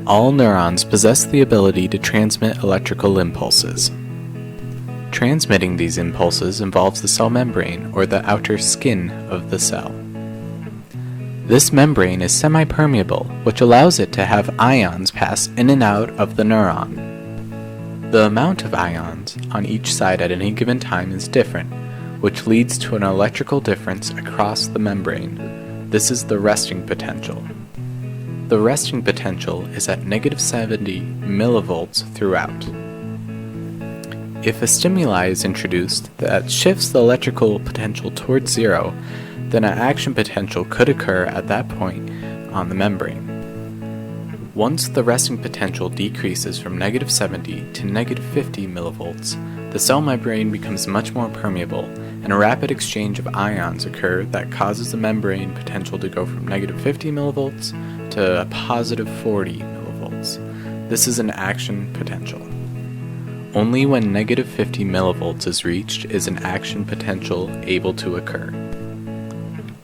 All neurons possess the ability to transmit electrical impulses. Transmitting these impulses involves the cell membrane, or the outer skin of the cell. This membrane is semi-permeable, which allows it to have ions pass in and out of the neuron. The amount of ions on each side at any given time is different, which leads to an electrical difference across the membrane. This is the resting potential. The resting potential is at -70 millivolts throughout. If a stimuli is introduced that shifts the electrical potential towards zero, then an action potential could occur at that point on the membrane. Once the resting potential decreases from -70 to -50 millivolts, the cell membrane becomes much more permeable, and a rapid exchange of ions occur that causes the membrane potential to go from -50 millivolts to a +40 millivolts. This is an action potential. Only when -50 millivolts is reached is an action potential able to occur.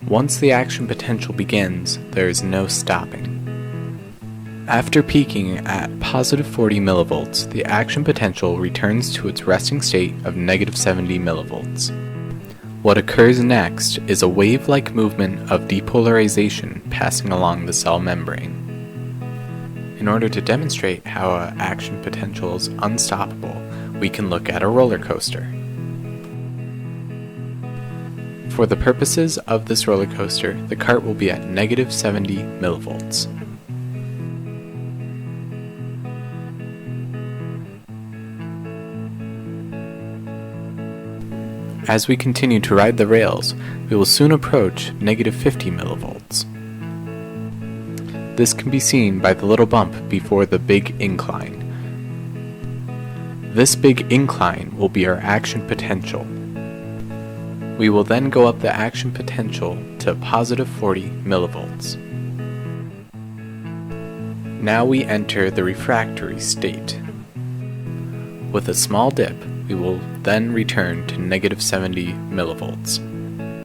Once the action potential begins, there is no stopping. After peaking at +40 millivolts, the action potential returns to its resting state of -70 millivolts. What occurs next is a wave-like movement of depolarization passing along the cell membrane. In order to demonstrate how an action potential is unstoppable, we can look at a roller coaster. For the purposes of this roller coaster, the cart will be at -70 millivolts. As we continue to ride the rails, we will soon approach -50 millivolts. This can be seen by the little bump before the big incline. This big incline will be our action potential. We will then go up the action potential to +40 millivolts. Now we enter the refractory state. With a small dip, we will then return to -70 millivolts.